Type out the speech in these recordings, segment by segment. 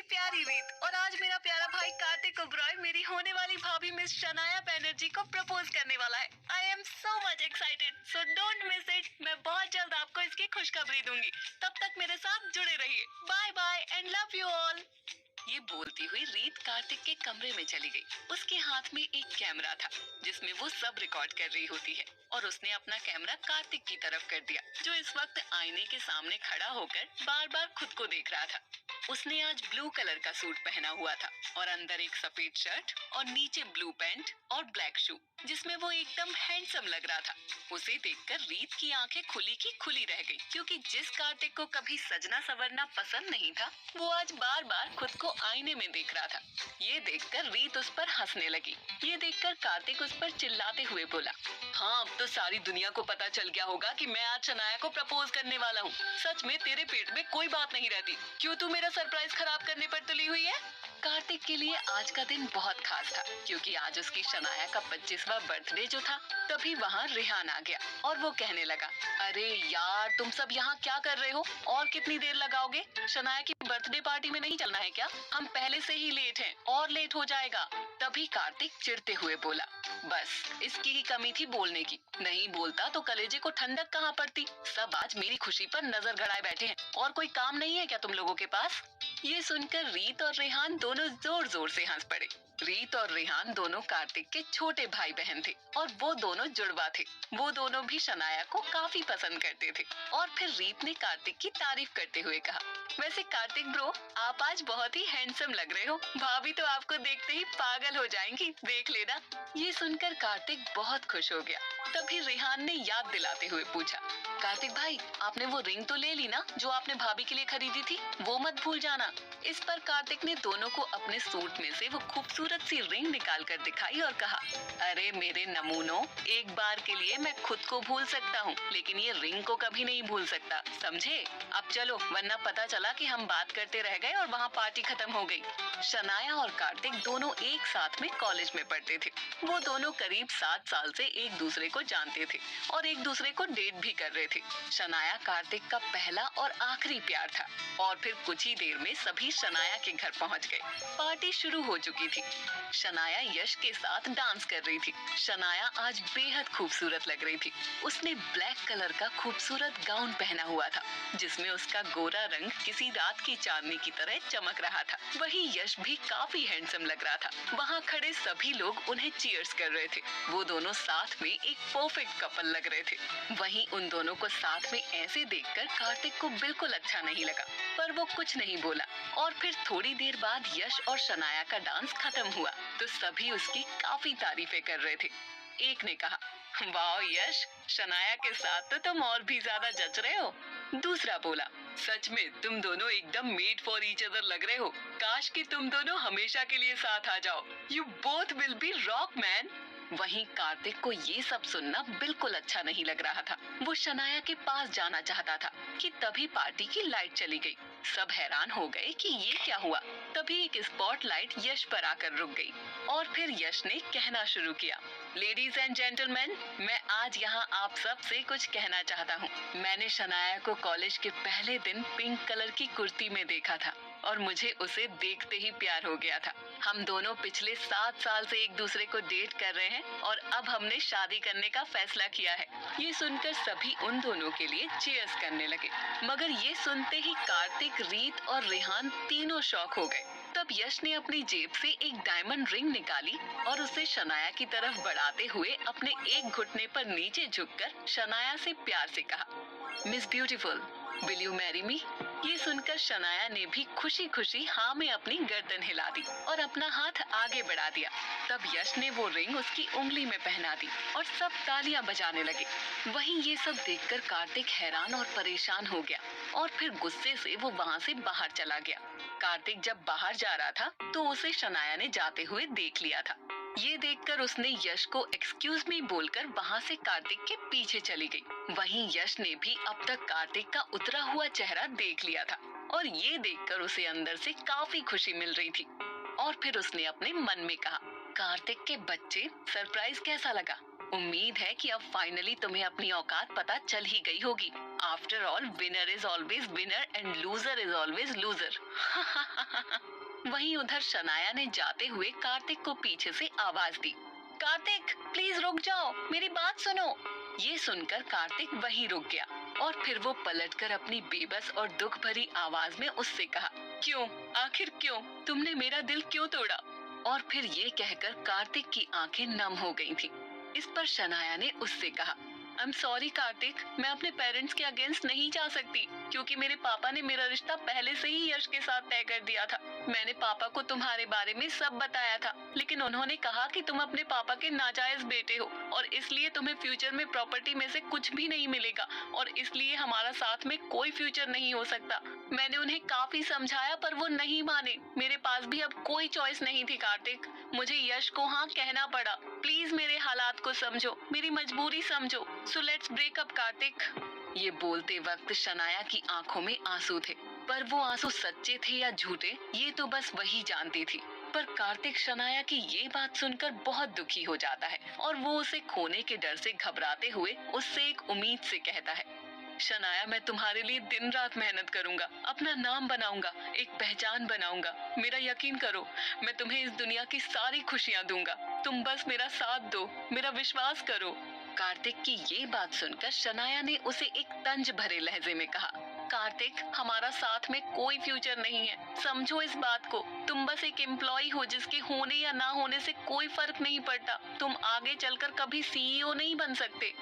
मेरी प्यारी रीत और आज मेरा प्यारा भाई कार्तिक ओबरॉय मेरी होने वाली भाभी मिस शनाया बैनर्जी को प्रपोज करने वाला है। I am so much excited, so don't miss it. मैं बहुत जल्द आपको इसकी खुशखबरी दूंगी। तब तक मेरे साथ जुड़े रहिए। Bye bye and love you all. ये बोलती हुई रीत कार्तिक के कमरे में चली गई। उसके हाथ में एक कैमरा था जिसमें वो सब रिकॉर्ड कर रही होती है और उसने अपना कैमरा कार्तिक की तरफ कर दिया, जो इस वक्त आईने के सामने खड़ा होकर बार बार खुद को देख रहा था। उसने आज ब्लू कलर का सूट पहना हुआ था और अंदर एक सफेद शर्ट और नीचे ब्लू पैंट और ब्लैक शू, जिसमें वो एकदम हैंडसम लग रहा था। उसे देखकर रीत की आंखें खुली की खुली रह गई, क्योंकि जिस कार्तिक को कभी सजना संवरना पसंद नहीं था, वो आज बार बार खुद को आईने में देख रहा था। ये देखकर रीत उस पर हंसने लगी। ये देखकर कार्तिक उस पर चिल्लाते हुए बोला, हाँ अब तो सारी दुनिया को पता चल गया होगा कि मैं आज शनाया को प्रपोज करने वाला हूँ। सच में तेरे पेट में कोई बात नहीं रहती। क्यों तू मेरा सरप्राइज खराब करने पर तुली हुई है? कार्तिक के लिए आज का दिन बहुत खास था, क्योंकि आज उसकी शनाया का 25वां बर्थडे जो था। तभी वहाँ रेहान आ गया और वो कहने लगा, अरे यार तुम सब यहाँ क्या कर रहे हो? और कितनी देर लगाओगे? शनाया की बर्थडे पार्टी में नहीं चलना है क्या? हम पहले से ही लेट हैं और लेट हो जाएगा। तभी कार्तिक चिढ़ते हुए बोला, बस इसकी ही कमी थी बोलने की। नहीं बोलता तो कलेजे को ठंडक कहाँ पड़ती। सब आज मेरी खुशी पर नजर गड़ाए बैठे हैं और कोई काम नहीं है क्या तुम लोगों के पास? ये सुनकर रीत और रेहान दोनों जोर जोर से हंस पड़े। रीत और रेहान दोनों कार्तिक के छोटे भाई बहन थे और वो दोनों जुड़वा थे। वो दोनों भी शनाया को काफी पसंद करते थे। और फिर रीत ने कार्तिक की तारीफ करते हुए कहा, वैसे कार्तिक ब्रो आप आज बहुत ही हैंडसम लग रहे हो। भाभी तो आपको देखते ही पागल हो जाएंगी, देख लेना। ये सुनकर कार्तिक बहुत खुश हो गया। तभी रेहान ने याद दिलाते हुए पूछा, कार्तिक भाई आपने वो रिंग तो ले ली ना जो आपने भाभी के लिए खरीदी थी? वो मत भूल जाना। इस पर कार्तिक ने दोनों को अपने सूट में से वो खूबसूरत सी रिंग निकाल कर दिखाई और कहा, अरे मेरे नमूनों, एक बार के लिए मैं खुद को भूल सकता हूँ, लेकिन ये रिंग को कभी नहीं भूल सकता, समझे? अब चलो, वरना पता चला कि हम बात करते रह गए और वहाँ पार्टी खत्म हो गई। शनाया और कार्तिक दोनों एक साथ में कॉलेज में पढ़ते थे। वो दोनों करीब 7 साल से एक दूसरे को जानते थे और एक दूसरे को डेट भी कर रहे थे। शनाया कार्तिक का पहला और आखिरी प्यार था। और फिर कुछ ही देर में सभी शनाया के घर पहुंच गए। पार्टी शुरू हो चुकी थी। शनाया यश के साथ डांस कर रही थी। शनाया आज बेहद खूबसूरत लग रही थी। उसने ब्लैक कलर का खूबसूरत गाउन पहना हुआ था, जिसमें उसका गोरा रंग किसी रात की चांदनी की तरह चमक रहा था। वही यश भी काफी हैंडसम लग रहा था। वहाँ खड़े सभी लोग उन्हें चीयर्स कर रहे थे। वो दोनों साथ में एक परफेक्ट कपल लग रहे थे। वहीं उन दोनों को साथ में ऐसे देखकर कार्तिक को बिल्कुल अच्छा नहीं लगा, पर वो कुछ नहीं बोला। और फिर थोड़ी देर बाद यश और शनाया का डांस खत्म हुआ तो सभी उसकी काफी तारीफें कर रहे थे। एक ने कहा, वाह यश, शनाया के साथ तो तुम और भी ज्यादा जच रहे हो। दूसरा बोला, सच में तुम दोनों एकदम मेड फॉर ईच अदर लग रहे हो। काश कि तुम दोनों हमेशा के लिए साथ आ जाओ। You both will be rock man. वहीं कार्तिक को ये सब सुनना बिल्कुल अच्छा नहीं लग रहा था। वो शनाया के पास जाना चाहता था कि तभी पार्टी की लाइट चली गई। सब हैरान हो गए कि ये क्या हुआ। तभी एक स्पॉटलाइट यश पर आकर रुक गई और फिर यश ने कहना शुरू किया, लेडीज एंड जेंटलमैन, मैं आज यहाँ आप सब से कुछ कहना चाहता हूँ। मैंने शनाया को कॉलेज के पहले दिन पिंक कलर की कुर्ती में देखा था और मुझे उसे देखते ही प्यार हो गया था। हम दोनों पिछले 7 साल से एक दूसरे को डेट कर रहे हैं और अब हमने शादी करने का फैसला किया है। ये सुनकर सभी उन दोनों के लिए चीयर्स करने लगे। मगर ये सुनते ही कार्तिक, रीत और रेहान तीनों शॉक हो गए। तब यश ने अपनी जेब से एक डायमंड रिंग निकाली और उसे शनाया की तरफ बढ़ाते हुए अपने एक घुटने पर नीचे झुककर शनाया से प्यार से कहा, miss beautiful, will you marry me? ये सुनकर शनाया ने भी खुशी खुशी हाँ में अपनी गर्दन हिला दी और अपना हाथ आगे बढ़ा दिया। तब यश ने वो रिंग उसकी उंगली में पहना दी और सब तालियां बजाने लगे। वहीं ये सब देखकर कार्तिक हैरान और परेशान हो गया और फिर गुस्से से वो वहाँ से बाहर चला गया। कार्तिक जब बाहर जा रहा था तो उसे शनाया ने जाते हुए देख लिया था। ये देखकर उसने यश को एक्सक्यूज मी बोलकर वहाँ से कार्तिक के पीछे चली गई। वहीं यश ने भी अब तक कार्तिक का उतरा हुआ चेहरा देख लिया था और ये देखकर उसे अंदर से काफी खुशी मिल रही थी। और फिर उसने अपने मन में कहा, कार्तिक के बच्चे, सरप्राइज कैसा लगा? उम्मीद है कि अब फाइनली तुम्हें अपनी औकात पता चल ही गई होगी। After all winner is always winner and loser is always loser. वहीं उधर शनाया ने जाते हुए कार्तिक को पीछे से आवाज दी, कार्तिक प्लीज रुक जाओ, मेरी बात सुनो। ये सुनकर कार्तिक वहीं रुक गया और फिर वो पलटकर अपनी बेबस और दुख भरी आवाज में उससे कहा, क्यों, आखिर क्यों, तुमने मेरा दिल क्यों तोड़ा? और फिर ये कहकर कार्तिक की आंखें नम हो गई थी। इस पर शनाया ने उससे कहा, आई एम सॉरी कार्तिक, मैं अपने पेरेंट्स के अगेंस्ट नहीं जा सकती क्योंकि मेरे पापा ने मेरा रिश्ता पहले से ही यश के साथ तय कर दिया था। मैंने पापा को तुम्हारे बारे में सब बताया था, लेकिन उन्होंने कहा कि तुम अपने पापा के नाजायज बेटे हो और इसलिए तुम्हें फ्यूचर में प्रॉपर्टी में से कुछ भी नहीं मिलेगा और इसलिए हमारा साथ में कोई फ्यूचर नहीं हो सकता। मैंने उन्हें काफी समझाया पर वो नहीं माने। मेरे पास भी अब कोई चॉइस नहीं थी कार्तिक, मुझे यश को हाँ कहना पड़ा। प्लीज मेरे हालात को समझो, मेरी मजबूरी समझो। So let's break up Kartik. ये बोलते वक्त शनाया की आंखों में आंसू थे, पर वो आंसू सच्चे थे या झूठे ये तो बस वही जानती थी। पर कार्तिक शनाया की ये बात सुनकर बहुत दुखी हो जाता है और वो उसे खोने के डर से घबराते हुए उससे एक उम्मीद से कहता है, शनाया मैं तुम्हारे लिए दिन रात मेहनत करूंगा, अपना नाम बनाऊंगा, एक पहचान बनाऊंगा। मेरा यकीन करो, मैं तुम्हें इस दुनिया की सारी खुशियां दूंगा। तुम बस मेरा साथ दो, मेरा विश्वास करो। कार्तिक की ये बात सुनकर शनाया ने उसे एक तंज भरे लहजे में कहा, कार्तिक हमारा साथ में कोई फ्यूचर नहीं है, समझो इस बात को। तुम बस एक एम्प्लॉय हो जिसके होने या ना होने से कोई फर्क नहीं पड़ता। तुम आगे चलकर कभी सीईओ नहीं बन सकते।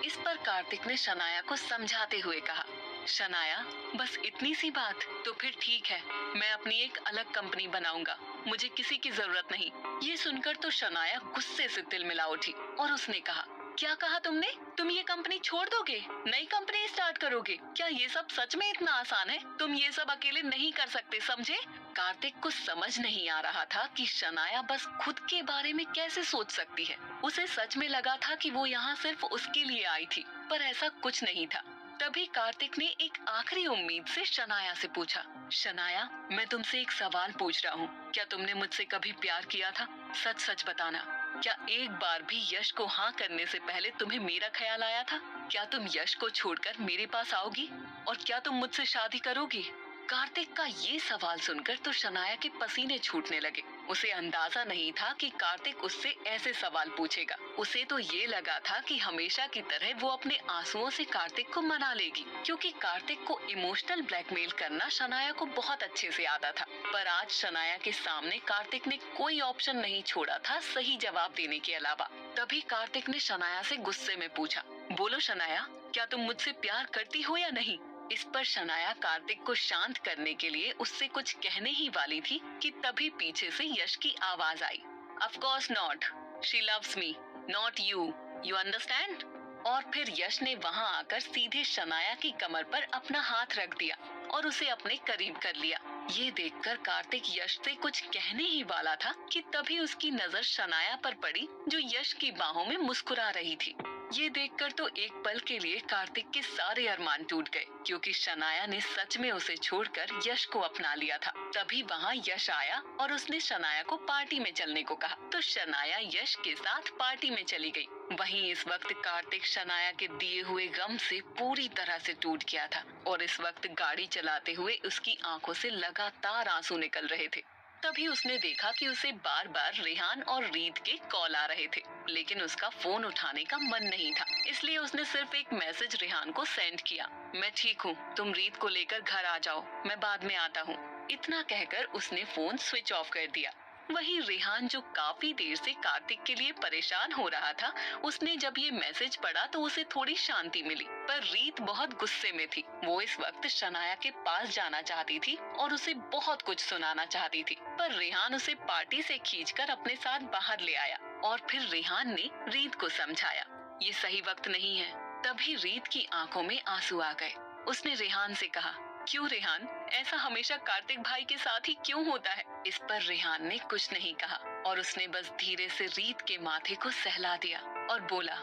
इस पर कार्तिक ने शनाया को समझाते हुए कहा, शनाया बस इतनी सी बात? तो फिर ठीक है, मैं अपनी एक अलग कंपनी बनाऊंगा, मुझे किसी की जरूरत नहीं। ये सुनकर तो शनाया गुस्से से तिलमिला उठी और उसने कहा, क्या कहा तुमने? तुम ये कंपनी छोड़ दोगे, नई कंपनी स्टार्ट करोगे? क्या ये सब सच में इतना आसान है? तुम ये सब अकेले नहीं कर सकते, समझे? कार्तिक को समझ नहीं आ रहा था कि शनाया बस खुद के बारे में कैसे सोच सकती है। उसे सच में लगा था कि वो यहाँ सिर्फ उसके लिए आई थी, पर ऐसा कुछ नहीं था। तभी कार्तिक ने एक आखिरी उम्मीद से शनाया से पूछा, शनाया मैं तुमसे एक सवाल पूछ रहा हूँ, क्या तुमने मुझसे कभी प्यार किया था? सच सच बताना। क्या एक बार भी यश को हाँ करने से पहले तुम्हें मेरा ख्याल आया था? क्या तुम यश को छोड़कर मेरे पास आओगी और क्या तुम मुझसे शादी करोगी? कार्तिक का ये सवाल सुनकर तो शनाया के पसीने छूटने लगे। उसे अंदाजा नहीं था कि कार्तिक उससे ऐसे सवाल पूछेगा। उसे तो ये लगा था कि हमेशा की तरह वो अपने आंसुओं से कार्तिक को मना लेगी, क्योंकि कार्तिक को इमोशनल ब्लैकमेल करना शनाया को बहुत अच्छे से आता था। पर आज शनाया के सामने कार्तिक ने कोई ऑप्शन नहीं छोड़ा था सही जवाब देने के अलावा। तभी कार्तिक ने शनाया से गुस्से में पूछा, बोलो शनाया, क्या तुम मुझसे प्यार करती हो या नहीं? इस पर शनाया कार्तिक को शांत करने के लिए उससे कुछ कहने ही वाली थी कि तभी पीछे से यश की आवाज आई, of course not, she loves me, not you, you understand? और फिर यश ने वहां आकर सीधे शनाया की कमर पर अपना हाथ रख दिया और उसे अपने करीब कर लिया। ये देखकर कार्तिक यश से कुछ कहने ही वाला था कि तभी उसकी नजर शनाया पर पड़ी जो यश की बाहों में मुस्कुरा रही थी। ये देखकर तो एक पल के लिए कार्तिक के सारे अरमान टूट गए, क्योंकि शनाया ने सच में उसे छोड़कर यश को अपना लिया था। तभी वहाँ यश आया और उसने शनाया को पार्टी में चलने को कहा, तो शनाया यश के साथ पार्टी में चली गई। वहीं इस वक्त कार्तिक शनाया के दिए हुए गम से पूरी तरह से टूट गया था और इस वक्त गाड़ी चलाते हुए उसकी आंखों से लगातार आंसू निकल रहे थे। तभी उसने देखा कि उसे बार बार रेहान और रीत के कॉल आ रहे थे, लेकिन उसका फोन उठाने का मन नहीं था, इसलिए उसने सिर्फ एक मैसेज रेहान को सेंड किया, मैं ठीक हूँ, तुम रीत को लेकर घर आ जाओ, मैं बाद में आता हूँ। इतना कहकर उसने फोन स्विच ऑफ कर दिया। वहीं रेहान जो काफी देर से कार्तिक के लिए परेशान हो रहा था, उसने जब ये मैसेज पढ़ा तो उसे थोड़ी शांति मिली। पर रीत बहुत गुस्से में थी। वो इस वक्त शनाया के पास जाना चाहती थी और उसे बहुत कुछ सुनाना चाहती थी, पर रेहान उसे पार्टी से खींचकर अपने साथ बाहर ले आया और फिर रेहान ने रीत को समझाया, ये सही वक्त नहीं है। तभी रीत की आंखों में आंसू आ गए। उसने रेहान से कहा, क्यों रेहान, ऐसा हमेशा कार्तिक भाई के साथ ही क्यों होता है? इस पर रेहान ने कुछ नहीं कहा और उसने बस धीरे से रीत के माथे को सहला दिया और बोला,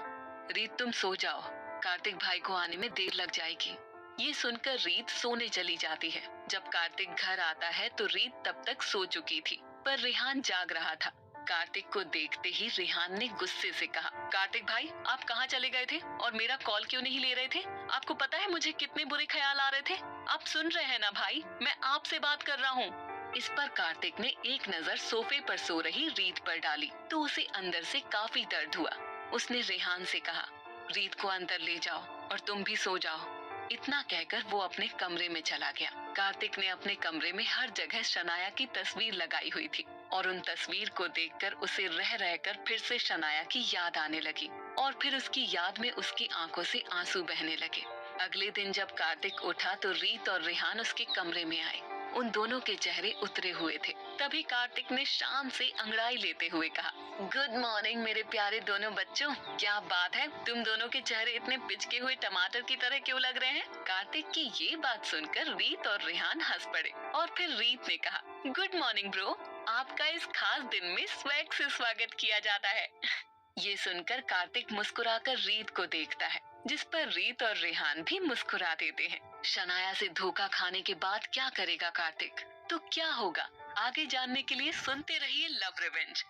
रीत तुम सो जाओ, कार्तिक भाई को आने में देर लग जाएगी। ये सुनकर रीत सोने चली जाती है। जब कार्तिक घर आता है तो रीत तब तक सो चुकी थी, पर रेहान जाग रहा था। कार्तिक को देखते ही रेहान ने गुस्से से कहा, कार्तिक भाई आप कहाँ चले गए थे और मेरा कॉल क्यों नहीं ले रहे थे? आपको पता है मुझे कितने बुरे ख्याल आ रहे थे? आप सुन रहे हैं ना भाई, मैं आपसे बात कर रहा हूँ। इस पर कार्तिक ने एक नजर सोफे पर सो रही रीत पर डाली तो उसे अंदर से काफी दर्द हुआ। उसने रेहान से कहा, रीत को अंदर ले जाओ और तुम भी सो जाओ। इतना कहकर वो अपने कमरे में चला गया। कार्तिक ने अपने कमरे में हर जगह शनाया की तस्वीर लगाई हुई थी और उन तस्वीर को देखकर उसे रह रहकर फिर से शनाया की याद आने लगी और फिर उसकी याद में उसकी आंखों से आंसू बहने लगे। अगले दिन जब कार्तिक उठा तो रीत और रेहान उसके कमरे में आए। उन दोनों के चेहरे उतरे हुए थे। तभी कार्तिक ने शान से अंगड़ाई लेते हुए कहा, गुड मॉर्निंग मेरे प्यारे दोनों बच्चों। क्या बात है, तुम दोनों के चेहरे इतने पिचके हुए टमाटर की तरह क्यों लग रहे हैं? कार्तिक की ये बात सुनकर रीत और रेहान हंस पड़े और फिर रीत ने कहा, गुड मॉर्निंग ब्रो, आपका इस खास दिन में स्वैग से स्वागत किया जाता है। ये सुनकर कार्तिक मुस्कुराकर रीत को देखता है, जिस पर रीत और रेहान भी मुस्कुरा देते हैं। शनाया से धोखा खाने के बाद क्या करेगा कार्तिक? तो क्या होगा? आगे जानने के लिए सुनते रहिए लव रिवेंज।